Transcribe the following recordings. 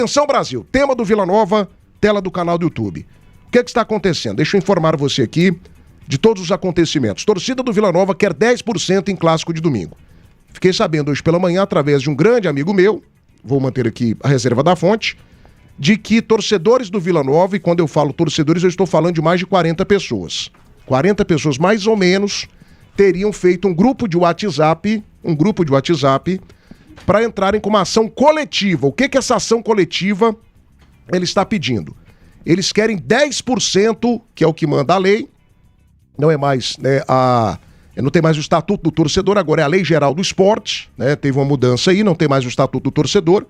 Atenção, Brasil, tema do Vila Nova, tela do canal do YouTube. O que está acontecendo? Deixa eu informar você aqui de todos os acontecimentos. Torcida do Vila Nova quer 10% em clássico de domingo. Fiquei sabendo hoje pela manhã, através de um grande amigo meu, vou manter aqui a reserva da fonte, de que torcedores do Vila Nova, e quando eu falo torcedores, eu estou falando de mais de 40 pessoas. 40 pessoas, mais ou menos, teriam feito um grupo de WhatsApp, para entrarem com uma ação coletiva. O que essa ação coletiva ele está pedindo? Eles querem 10%, que é o que manda a lei, não é mais, né, não tem mais o Estatuto do Torcedor, agora é a Lei Geral do Esporte, né, teve uma mudança aí, não tem mais o Estatuto do Torcedor,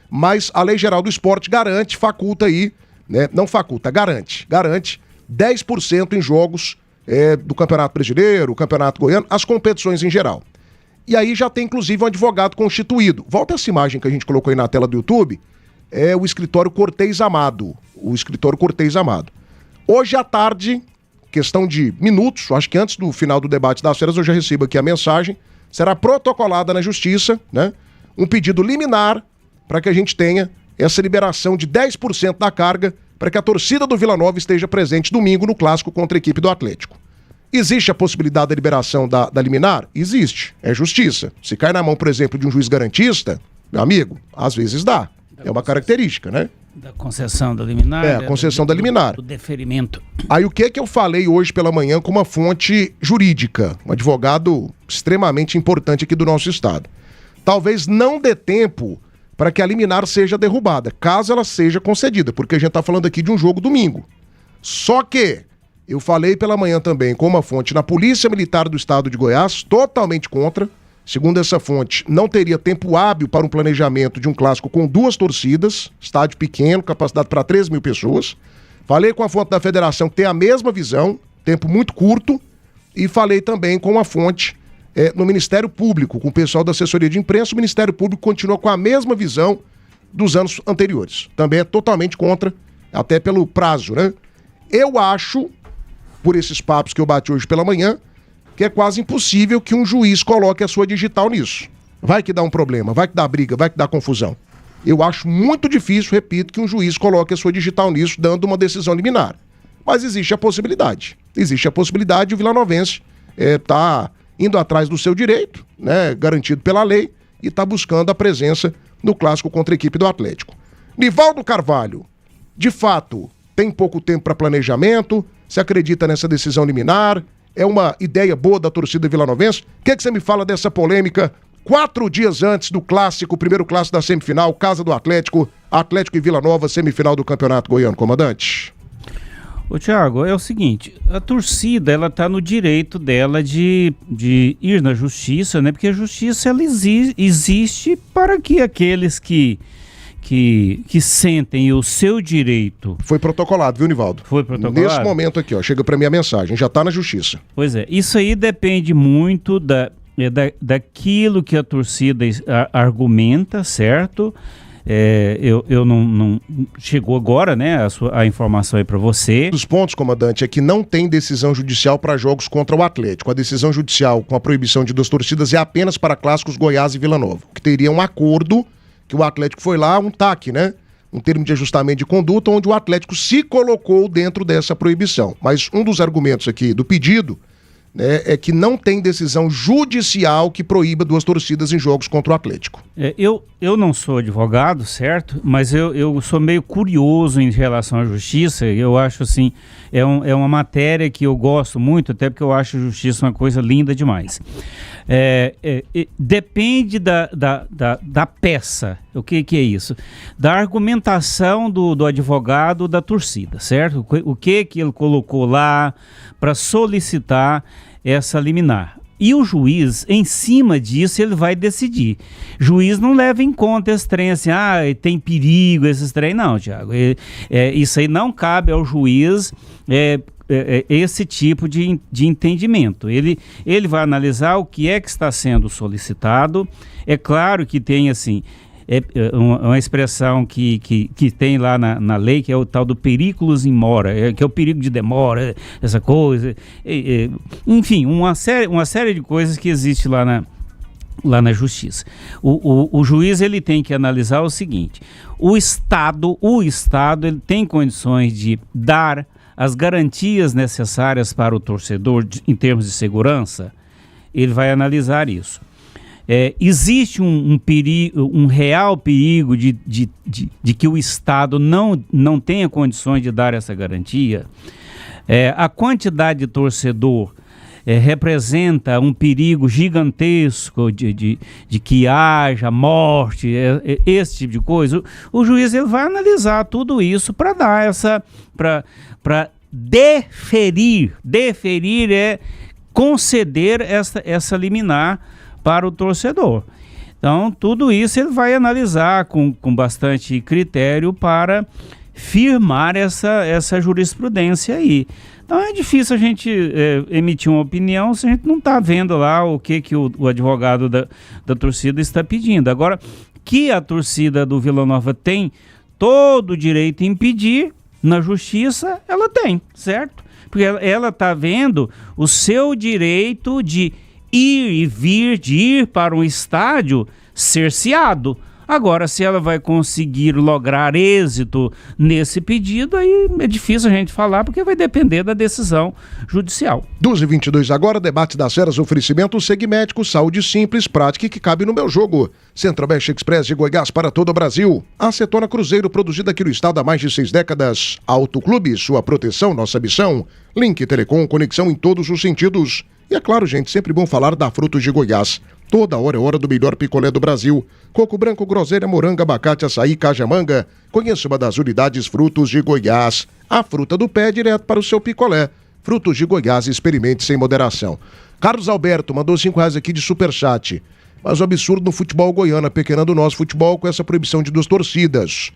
mas a Lei Geral do Esporte garante, faculta aí, né, não faculta, garante 10% em jogos do Campeonato Brasileiro, Campeonato Goiano, as competições em geral. E aí já tem inclusive um advogado constituído. Volta essa imagem que a gente colocou aí na tela do YouTube, é o escritório Cortez Amado. Hoje à tarde, questão de minutos, acho que antes do final do debate das férias eu já recebo aqui a mensagem, será protocolada na Justiça, né, um pedido liminar para que a gente tenha essa liberação de 10% da carga para que a torcida do Vila Nova esteja presente domingo no clássico contra a equipe do Atlético. Existe a possibilidade da liberação da liminar? Existe, é justiça. Se cai na mão, por exemplo, de um juiz garantista, meu amigo, às vezes dá. É uma característica, né? Da concessão da liminar. A concessão da liminar. Do deferimento. Aí o que eu falei hoje pela manhã com uma fonte jurídica, um advogado extremamente importante aqui do nosso estado. Talvez não dê tempo para que a liminar seja derrubada, caso ela seja concedida, porque a gente está falando aqui de um jogo domingo. Só que eu falei pela manhã também com uma fonte na Polícia Militar do Estado de Goiás, totalmente contra. Segundo essa fonte, não teria tempo hábil para um planejamento de um clássico com 2 torcidas, estádio pequeno, capacidade para 3 mil pessoas. Falei com a fonte da federação que tem a mesma visão, tempo muito curto, e falei também com uma fonte no Ministério Público, com o pessoal da assessoria de imprensa. O Ministério Público continua com a mesma visão dos anos anteriores. Também é totalmente contra, até pelo prazo, né? Eu acho, por esses papos que eu bati hoje pela manhã, que é quase impossível que um juiz coloque a sua digital nisso. Vai que dá um problema, vai que dá briga, vai que dá confusão. Eu acho muito difícil, repito, que um juiz coloque a sua digital nisso, dando uma decisão liminar. Mas existe a possibilidade. Existe a possibilidade, o vilanovense está indo atrás do seu direito, né, garantido pela lei, e está buscando a presença no clássico contra a equipe do Atlético. Nivaldo Carvalho, de fato, tem pouco tempo para planejamento, se acredita nessa decisão liminar, é uma ideia boa da torcida vilanovense. O que você me fala dessa polêmica 4 dias antes do clássico, primeiro clássico da semifinal, Casa do Atlético, Atlético e Vila Nova, semifinal do Campeonato Goiano, comandante? Ô Thiago, é o seguinte, a torcida, ela tá no direito dela de ir na justiça, né? Porque a justiça, ela existe para que aqueles que sentem o seu direito... Foi protocolado, viu, Nivaldo? Foi protocolado? Nesse momento aqui, ó, chega para mim a mensagem, já tá na justiça. Pois é, isso aí depende muito daquilo que a torcida argumenta, certo? Eu não chegou agora, né, a informação aí para você. Os pontos, comandante, é que não tem decisão judicial para jogos contra o Atlético. A decisão judicial com a proibição de 2 torcidas é apenas para clássicos Goiás e Vila Nova, que teria um acordo que o Atlético foi lá, um TAC, né? Um termo de ajustamento de conduta, onde o Atlético se colocou dentro dessa proibição. Mas um dos argumentos aqui do pedido, né, é que não tem decisão judicial que proíba 2 torcidas em jogos contra o Atlético. Eu não sou advogado, certo? Mas eu sou meio curioso em relação à justiça. Eu acho assim, é uma matéria que eu gosto muito, até porque eu acho a justiça uma coisa linda demais. Depende da peça. O que é isso? Da argumentação do advogado da torcida, certo? O que ele colocou lá para solicitar essa liminar. E o juiz, em cima disso, ele vai decidir. Juiz não leva em conta esse trem assim, tem perigo, esses trem, não, Thiago. Isso aí não cabe ao juiz, esse tipo de entendimento. Ele vai analisar o que é que está sendo solicitado. É claro que tem, assim, uma expressão que tem lá na lei, que é o tal do periculus in mora, que é o perigo de demora, essa coisa, enfim, uma série de coisas que existe lá lá na justiça. O juiz ele tem que analisar o seguinte: o Estado ele tem condições de dar as garantias necessárias para o torcedor em termos de segurança. Ele vai analisar isso. Existe um real perigo de que o Estado não tenha condições de dar essa garantia. A quantidade de torcedor representa um perigo gigantesco de que haja morte, esse tipo de coisa. O juiz ele vai analisar tudo isso para dar para deferir é conceder essa liminar para o torcedor. Então, tudo isso ele vai analisar com bastante critério para firmar essa jurisprudência aí. Então, é difícil a gente emitir uma opinião se a gente não está vendo lá o que o advogado da torcida está pedindo. Agora, que a torcida do Vila Nova tem todo o direito em pedir na justiça, ela tem, certo? Porque ela está vendo o seu direito de ir e vir, de ir para um estádio cerceado. Agora, se ela vai conseguir lograr êxito nesse pedido, aí é difícil a gente falar, porque vai depender da decisão judicial. 12h22 agora, debate das feras, oferecimento Segmédico, saúde simples, prática que cabe no meu jogo. Centro-Oeste Express de Goiás para todo o Brasil. Acetona Cruzeiro, produzida aqui no estado há mais de 6 décadas. Auto Clube, sua proteção, nossa missão. Link Telecom, conexão em todos os sentidos. E é claro, gente, sempre bom falar da Frutos de Goiás. Toda hora é hora do melhor picolé do Brasil. Coco branco, groselha, moranga, abacate, açaí, cajamanga. Conheça uma das unidades Frutos de Goiás. A fruta do pé direto para o seu picolé. Frutos de Goiás, experimente sem moderação. Carlos Alberto mandou R$5 aqui de superchat. Mas o absurdo no futebol goiano, apequenando o nosso futebol com essa proibição de 2 torcidas.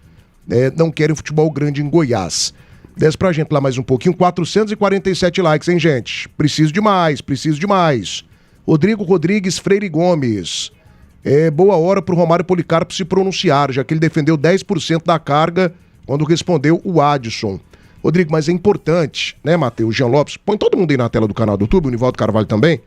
Não querem futebol grande em Goiás. Desce pra gente lá mais um pouquinho. 447 likes, hein, gente? Preciso demais. Rodrigo Rodrigues Freire Gomes. Boa hora pro Romário Policarpo se pronunciar, já que ele defendeu 10% da carga quando respondeu o Adson. Rodrigo, mas é importante, né, Matheus, Jean Lopes, põe todo mundo aí na tela do canal do YouTube, o Nivaldo Carvalho também,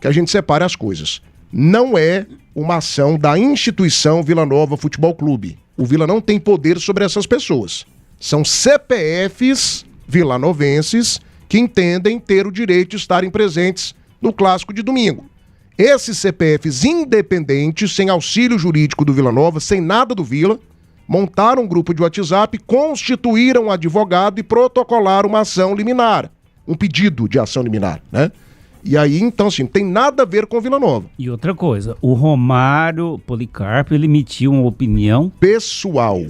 que a gente separe as coisas. Não é uma ação da instituição Vila Nova Futebol Clube. O Vila não tem poder sobre essas pessoas. São CPFs vilanovenses que entendem ter o direito de estarem presentes no clássico de domingo. Esses CPFs independentes, sem auxílio jurídico do Vila Nova, sem nada do Vila, montaram um grupo de WhatsApp, constituíram um advogado e protocolaram uma ação liminar. Um pedido de ação liminar, né? E aí, então, assim, não tem nada a ver com Vila Nova. E outra coisa, o Romário Policarpo, ele emitiu uma opinião pessoal.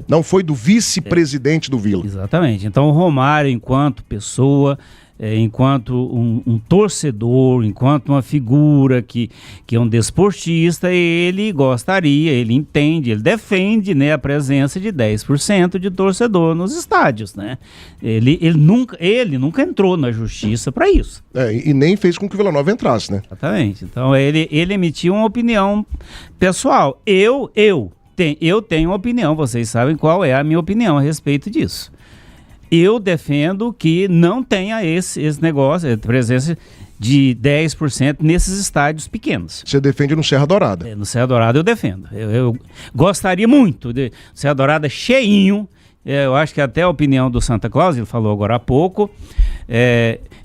Não foi do vice-presidente do Vila. Exatamente. Então, o Romário, enquanto pessoa, enquanto um torcedor, enquanto uma figura que é um desportista, ele gostaria, ele entende, ele defende, né, a presença de 10% de torcedor nos estádios, né? Ele nunca entrou na justiça para isso. E nem fez com que o Vila Nova entrasse, né? Exatamente. Então ele emitiu uma opinião pessoal. Eu tenho uma opinião, vocês sabem qual é a minha opinião a respeito disso. Eu defendo que não tenha esse negócio, a presença de 10% nesses estádios pequenos. Você defende no Serra Dourada? No Serra Dourada eu defendo. Eu gostaria muito de Serra Dourada cheinho. Eu acho que até a opinião do Santa Claus, ele falou agora há pouco.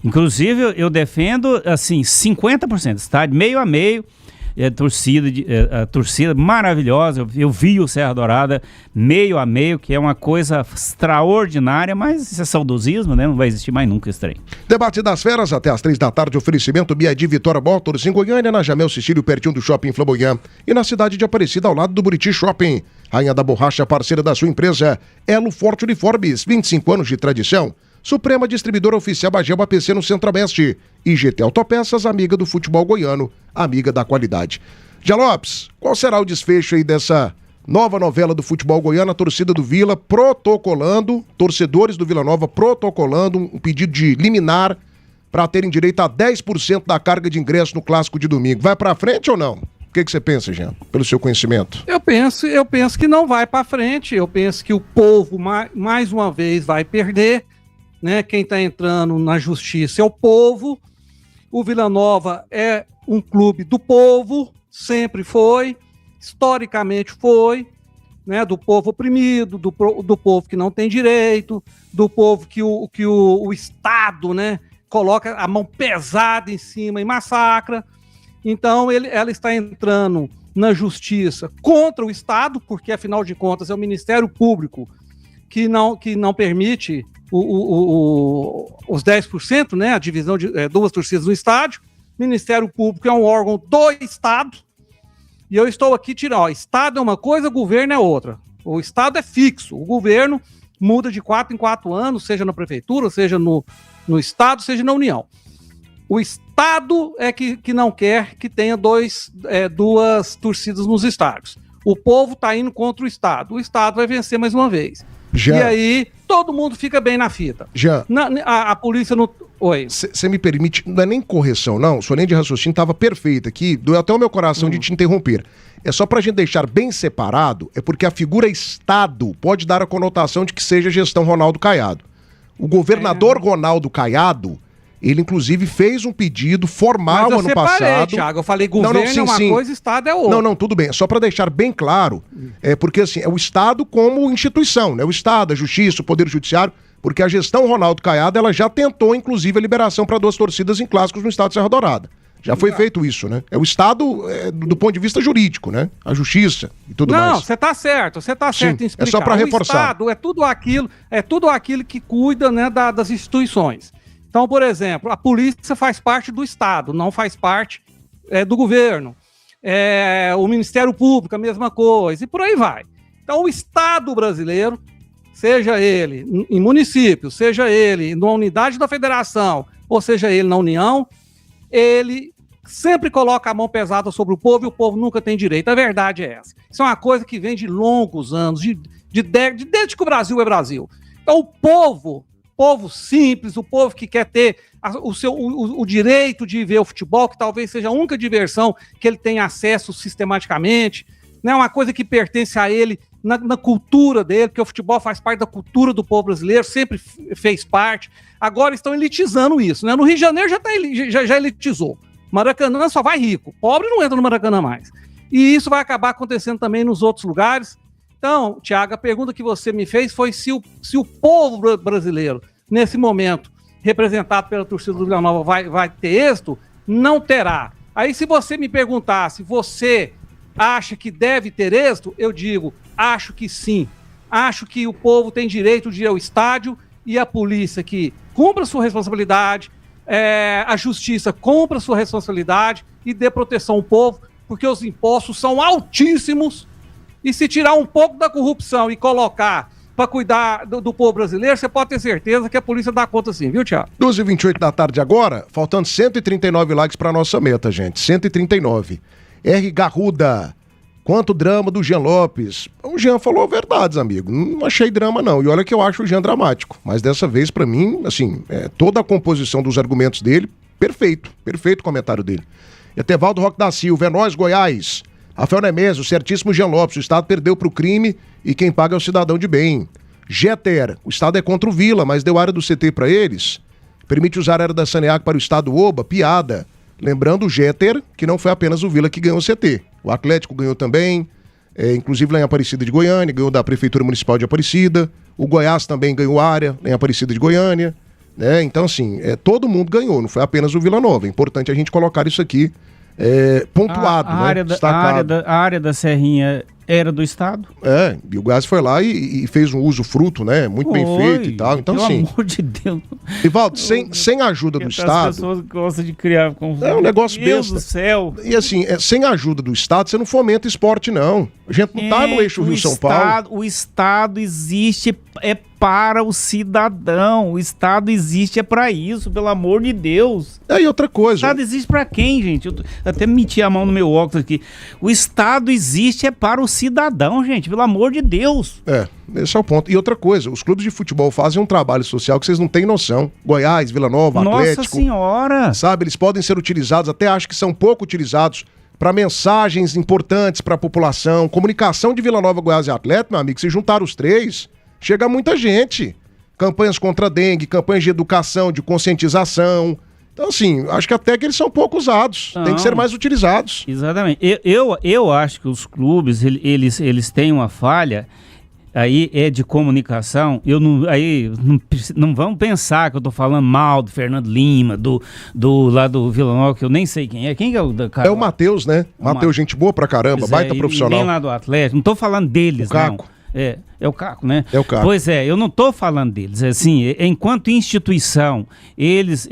Inclusive eu defendo assim 50%, estádio meio a meio. A torcida maravilhosa. Eu vi o Serra Dourada meio a meio, que é uma coisa extraordinária, mas isso é saudosismo, né? Não vai existir mais nunca esse trem. Debate das feras até às 3 da tarde, oferecimento BID Vitória Motors em Goiânia, na Jamel Cecílio, pertinho do Shopping Flamboyant, e na cidade de Aparecida, ao lado do Buriti Shopping. Rainha da Borracha, parceira da sua empresa. Elo Forte Uniformes, 25 anos de tradição. Suprema Distribuidora Oficial Bagel APC no Centro-Oeste. E GT Autopeças, amiga do futebol goiano, amiga da qualidade. Jean Lopes, qual será o desfecho aí dessa nova novela do futebol goiano? A torcida do Vila protocolando, torcedores do Vila Nova protocolando um pedido de liminar para terem direito a 10% da carga de ingresso no clássico de domingo. Vai para frente ou não? O que você pensa, Jean, pelo seu conhecimento? Eu penso que não vai para frente. Eu penso que o povo, mais uma vez, vai perder. Né? Quem está entrando na justiça é o povo. O Vila Nova é um clube do povo, sempre foi, historicamente foi, né, do povo oprimido, do povo que não tem direito, do povo que o Estado, né, coloca a mão pesada em cima e massacra. Então ela está entrando na justiça contra o Estado, porque afinal de contas é o Ministério Público que não permite os 10%, né, a divisão de 2 torcidas no estádio. Ministério Público é um órgão do Estado. E eu estou aqui tirando, Estado é uma coisa, governo é outra. O Estado é fixo, o governo muda de 4 em 4 anos, seja na prefeitura, seja no Estado, seja na União. O Estado é que não quer que tenha 2 torcidas nos estádios. O povo está indo contra o Estado vai vencer mais uma vez. E aí, todo mundo fica bem na fita. A polícia não... Oi. Você me permite, não é nem correção, não, sua linha de raciocínio estava perfeita aqui, doeu até o meu coração de te interromper. É só pra gente deixar bem separado, é porque a figura Estado pode dar a conotação de que seja gestão Ronaldo Caiado. O governador Ronaldo Caiado, ele inclusive fez um pedido formal ano passado. Thiago, eu falei governo é uma coisa, Estado é outra. Não, tudo bem, é só para deixar bem claro, porque assim, é o Estado como instituição, né? O Estado, a Justiça, o Poder Judiciário, porque a gestão Ronaldo Caiado, ela já tentou inclusive a liberação para 2 torcidas em clássicos no estado de Serra Dourada. Já foi feito isso, né? É o Estado do ponto de vista jurídico, né? A Justiça e tudo mais. Não, você tá certo em explicar. É só para reforçar. O Estado é tudo aquilo que cuida, né, das instituições. Então, por exemplo, a polícia faz parte do Estado, não faz parte do governo. O Ministério Público, a mesma coisa, e por aí vai. Então, o Estado brasileiro, seja ele em município, seja ele na unidade da federação, ou seja ele na União, ele sempre coloca a mão pesada sobre o povo e o povo nunca tem direito. A verdade é essa. Isso é uma coisa que vem de longos anos, desde que o Brasil é Brasil. Então, o povo simples, o povo que quer ter o direito de ver o futebol, que talvez seja a única diversão que ele tem acesso sistematicamente, né? Uma coisa que pertence a ele na cultura dele, porque o futebol faz parte da cultura do povo brasileiro, sempre fez parte. Agora estão elitizando isso, né? No Rio de Janeiro já elitizou. Maracanã só vai rico, pobre não entra no Maracanã mais. E isso vai acabar acontecendo também nos outros lugares. Então, Thiago, a pergunta que você me fez foi se o povo brasileiro, nesse momento, representado pela torcida do Vila Nova, vai ter êxito. Não terá. Aí, se você me perguntar se você acha que deve ter êxito, eu digo, acho que sim. Acho que o povo tem direito de ir ao estádio e a polícia que cumpra sua responsabilidade, a justiça cumpra sua responsabilidade e dê proteção ao povo, porque os impostos são altíssimos. E se tirar um pouco da corrupção e colocar para cuidar do povo brasileiro, você pode ter certeza que a polícia dá conta sim, viu, Thiago? 12h28 da tarde agora, faltando 139 likes para nossa meta, gente. 139. R. Garruda, quanto drama do Jean Lopes. O Jean falou verdades, amigo. Não achei drama, não. E olha que eu acho o Jean dramático. Mas dessa vez, para mim, assim, toda a composição dos argumentos dele, perfeito o comentário dele. Etevaldo Roque da Silva, é nóis, Goiás. Rafael Nemésio, certíssimo Jean Lopes, o Estado perdeu pro crime e quem paga é o cidadão de bem. Jeter, o Estado é contra o Vila, mas deu área do CT para eles. Permite usar a área da Saneac para o Estado Oba, piada. Lembrando o Jeter, que não foi apenas o Vila que ganhou o CT. O Atlético ganhou também, inclusive lá em Aparecida de Goiânia, ganhou da Prefeitura Municipal de Aparecida. O Goiás também ganhou área lá em Aparecida de Goiânia. Né? Então, assim, todo mundo ganhou, não foi apenas o Vila Nova. É importante a gente colocar isso aqui pontuado, a área da Serrinha era do Estado? E o Goiás foi lá e fez um uso fruto, né? Muito bem feito e tal. Então, pelo assim, amor de Deus. Rivaldo, sem a ajuda do Estado... As pessoas gostam de criar confusão. É um negócio Meu besta. Deus do céu. E assim, sem a ajuda do Estado, você não fomenta esporte, não. A gente não tá no eixo Rio-São Paulo. O Estado existe para o cidadão. O Estado existe para isso, pelo amor de Deus. E outra coisa... O Estado existe para quem, gente? Eu até meti a mão no meu óculos aqui. O Estado existe para o cidadão, gente, pelo amor de Deus. Esse é o ponto. E outra coisa, os clubes de futebol fazem um trabalho social que vocês não têm noção. Goiás, Vila Nova, Atlético... Nossa Senhora! Sabe, eles podem ser utilizados, até acho que são pouco utilizados, para mensagens importantes para a população. Comunicação de Vila Nova, Goiás e Atlético, meu amigo, se juntar os três, chega muita gente. Campanhas contra a dengue, campanhas de educação, de conscientização, Então, assim, acho que até que eles são pouco usados. Tem que ser mais utilizados. Exatamente. Eu acho que os clubes, eles têm uma falha, aí é de comunicação. Não vamos pensar que eu estou falando mal do Fernando Lima, lá do Vila Nova, que eu nem sei quem é. Quem é o cara? É o Matheus, né? Matheus, gente boa pra caramba, baita profissional. Nem lá do Atlético. Não estou falando deles, o Caco. não. É o Caco, né? É o Caco. Pois é, eu não estou falando deles. Assim, enquanto instituição, eles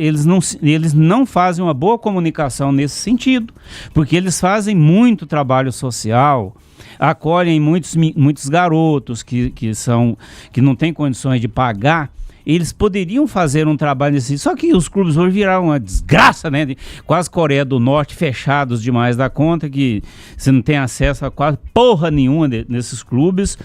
não fazem uma boa comunicação nesse sentido, porque eles fazem muito trabalho social, acolhem muitos garotos que não têm condições de pagar. Eles poderiam fazer um trabalho nesse... Só que os clubes hoje viraram uma desgraça, né? Quase Coreia do Norte, fechados demais da conta, que você não tem acesso a quase porra nenhuma nesses clubes.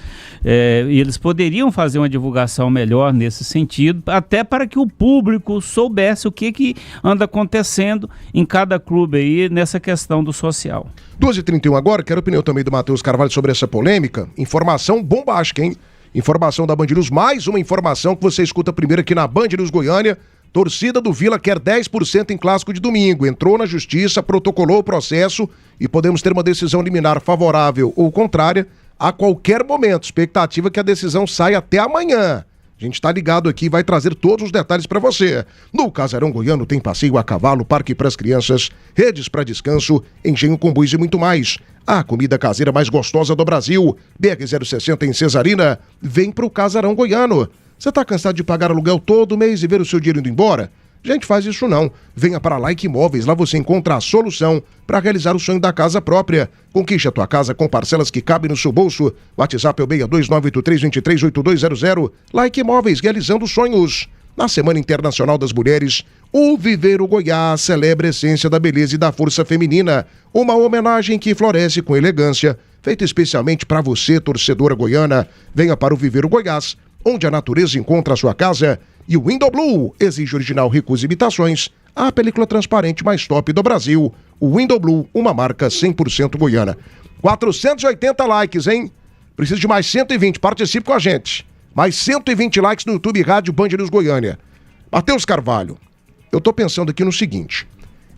E eles poderiam fazer uma divulgação melhor nesse sentido, até para que o público soubesse o que anda acontecendo em cada clube aí nessa questão do social. 2h31 agora, quero a opinião também do Matheus Carvalho sobre essa polêmica. Informação bombástica, hein? Informação da Band News, mais uma informação que você escuta primeiro aqui na Band News Goiânia. Torcida do Vila quer 10% em clássico de domingo. Entrou na justiça, protocolou o processo e podemos ter uma decisão liminar favorável ou contrária a qualquer momento. Expectativa que a decisão saia até amanhã. A gente tá ligado aqui e vai trazer todos os detalhes para você. No Casarão Goiano tem passeio a cavalo, parque para as crianças, redes para descanso, engenho com bois e muito mais. A comida caseira mais gostosa do Brasil. BR-060 em Cesarina. Vem pro Casarão Goiano. Você tá cansado de pagar aluguel todo mês e ver o seu dinheiro indo embora? Gente, faz isso não. Venha para Like Imóveis, lá você encontra a solução para realizar o sonho da casa própria. Conquiste a tua casa com parcelas que cabem no seu bolso. WhatsApp é o 62983238200. Like Imóveis, realizando sonhos. Na Semana Internacional das Mulheres, o Viveiro Goiás celebra a essência da beleza e da força feminina. Uma homenagem que floresce com elegância, feita especialmente para você, torcedora goiana. Venha para o Viveiro Goiás, onde a natureza encontra a sua casa. E o Window Blue exige original, recusa imitações. A película transparente mais top do Brasil. O Window Blue, uma marca 100% goiana. 480 likes, hein? Preciso de mais 120, participe com a gente. Mais 120 likes no YouTube Rádio Band News Goiânia. Matheus Carvalho, eu tô pensando aqui no seguinte.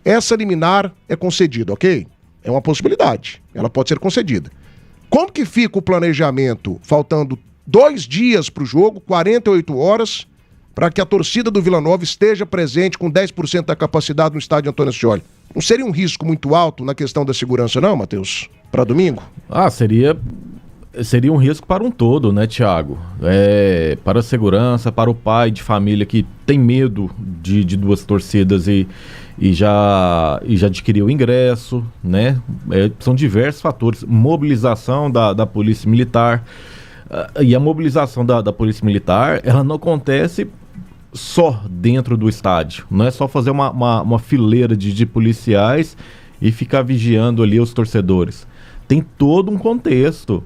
Essa liminar é concedida, ok? É uma possibilidade. Ela pode ser concedida. Como que fica o planejamento, faltando 2 dias para o jogo, 48 horas, para que a torcida do Vila Nova esteja presente com 10% da capacidade no estádio Antônio Ascioli? Não seria um risco muito alto na questão da segurança, não, Matheus? Para domingo? Seria um risco para um todo, né, Thiago? Para a segurança, para o pai de família que tem medo de 2 torcidas e já adquiriu o ingresso, né? São diversos fatores. Mobilização da Polícia Militar. E a mobilização da Polícia Militar, ela não acontece só dentro do estádio. Não é só fazer uma fileira de policiais e ficar vigiando ali os torcedores. Tem todo um contexto.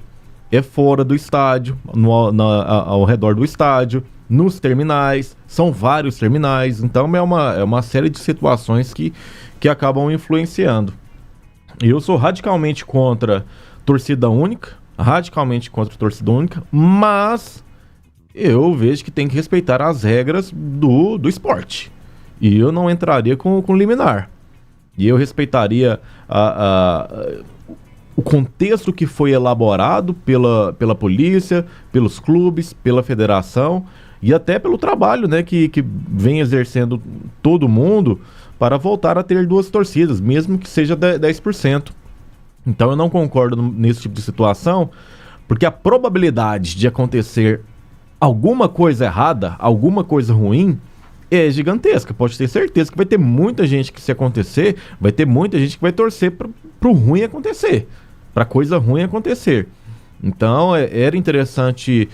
É fora do estádio, ao redor do estádio, nos terminais, são vários terminais, então é uma série de situações que acabam influenciando. Eu sou radicalmente contra torcida única, mas eu vejo que tem que respeitar as regras do esporte. E eu não entraria com liminar. E eu respeitaria o contexto que foi elaborado pela polícia, pelos clubes, pela federação e até pelo trabalho, né, que vem exercendo todo mundo para voltar a ter 2 torcidas, mesmo que seja 10%. Então eu não concordo nesse tipo de situação, porque a probabilidade de acontecer alguma coisa errada, alguma coisa ruim, é gigantesca. Pode ter certeza que vai ter muita gente que, se acontecer, vai ter muita gente que vai torcer pro ruim acontecer, pra coisa ruim acontecer. Então era interessante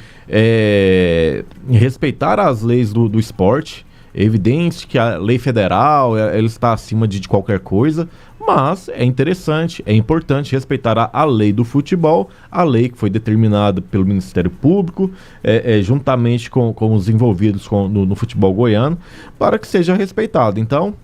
respeitar as leis do esporte. É evidente que a lei federal ela está acima de qualquer coisa, mas é interessante, é importante respeitar a lei do futebol, a lei que foi determinada pelo Ministério Público, juntamente com os envolvidos no futebol goiano, para que seja respeitado. Então,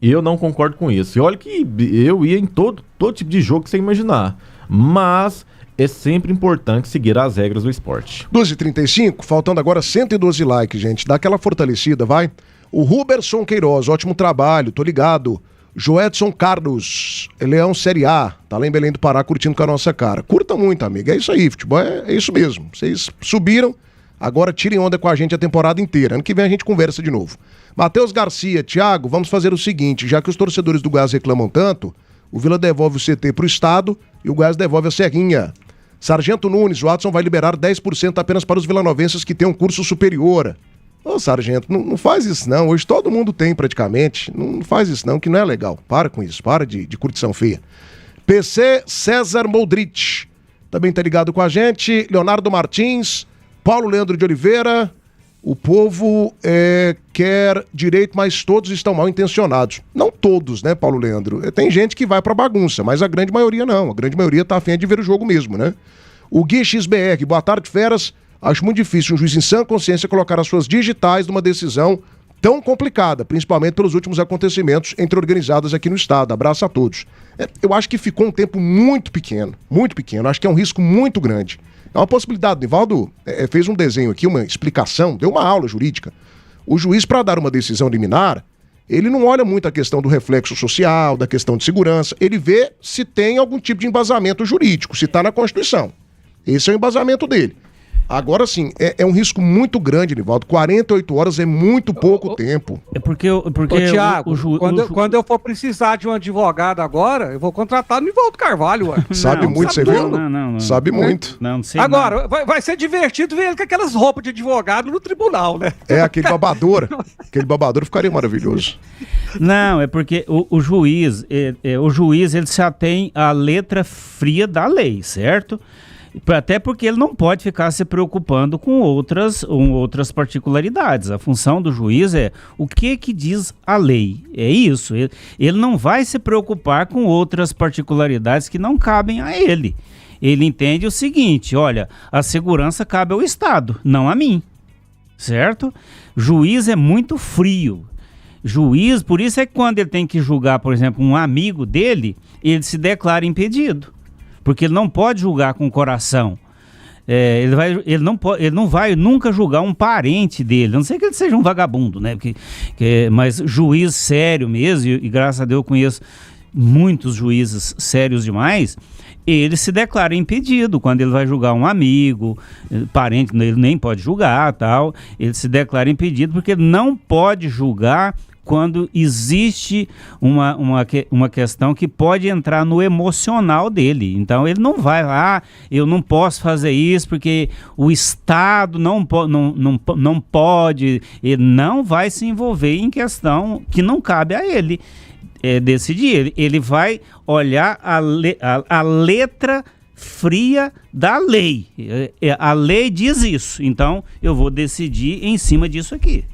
eu não concordo com isso. E olha que eu ia em todo tipo de jogo que você imaginar, mas é sempre importante seguir as regras do esporte. 12h35, faltando agora 112 likes, gente. Dá aquela fortalecida, vai. O Ruberson Queiroz, ótimo trabalho, tô ligado. Joedson Carlos, Leão Série A, tá lá em Belém do Pará curtindo com a nossa cara. Curta muito, amigo, é isso aí, futebol é isso mesmo. Vocês subiram, agora tirem onda com a gente a temporada inteira. Ano que vem a gente conversa de novo. Matheus Garcia, Thiago, vamos fazer o seguinte, já que os torcedores do Goiás reclamam tanto, o Vila devolve o CT pro Estado e o Goiás devolve a Serrinha. Sargento Nunes, o Watson vai liberar 10% apenas para os vilanovenses que têm um curso superior. Ô, Sargento, não faz isso não, hoje todo mundo tem praticamente, não faz isso não, que não é legal, para com isso, para de curtição feia. PC César Moldrich, também tá ligado com a gente, Leonardo Martins, Paulo Leandro de Oliveira, o povo quer direito, mas todos estão mal intencionados. Não todos, né, Paulo Leandro? Tem gente que vai pra bagunça, mas a grande maioria não, a grande maioria tá afim de ver o jogo mesmo, né? O Gui XBR, boa tarde, feras. Acho muito difícil um juiz em sã consciência colocar as suas digitais numa decisão tão complicada, principalmente pelos últimos acontecimentos entre organizadas aqui no estado. Abraço a todos. Eu acho que ficou um tempo muito pequeno. Acho que é um risco muito grande. É uma possibilidade. O Nivaldo fez um desenho aqui, uma explicação, deu uma aula jurídica. O juiz, para dar uma decisão liminar, ele não olha muito a questão do reflexo social, da questão de segurança. Ele vê se tem algum tipo de embasamento jurídico, se está na Constituição. Esse é o embasamento dele. Agora sim, é um risco muito grande, Nivaldo. 48 horas é muito pouco tempo. É porque Thiago, quando eu for precisar de um advogado agora, eu vou contratar o Nivaldo Carvalho. Sabe muito, você viu? Não. Sabe muito. Não sei. Agora, vai ser divertido ver ele com aquelas roupas de advogado no tribunal, né? Aquele babador. Aquele babador ficaria maravilhoso. Não, é porque o juiz, ele se atém à letra fria da lei, certo? Até porque ele não pode ficar se preocupando com outras particularidades. A função do juiz é o que diz a lei. É isso. Ele não vai se preocupar com outras particularidades que não cabem a ele. Ele entende o seguinte, olha, a segurança cabe ao Estado, não a mim. Certo? Juiz é muito frio. Juiz, por isso é que quando ele tem que julgar, por exemplo, um amigo dele, ele se declara impedido. Porque ele não pode julgar com o coração. Ele não vai nunca julgar um parente dele, a não ser que ele seja um vagabundo, né? Mas juiz sério mesmo, e graças a Deus eu conheço muitos juízes sérios demais, ele se declara impedido quando ele vai julgar um amigo, parente, ele nem pode julgar, tal. Ele se declara impedido porque ele não pode julgar quando existe uma questão que pode entrar no emocional dele. Então ele não vai lá, eu não posso fazer isso porque o Estado não pode, ele não vai se envolver em questão que não cabe a ele decidir. Ele vai olhar a letra fria da lei. A lei diz isso, então eu vou decidir em cima disso aqui.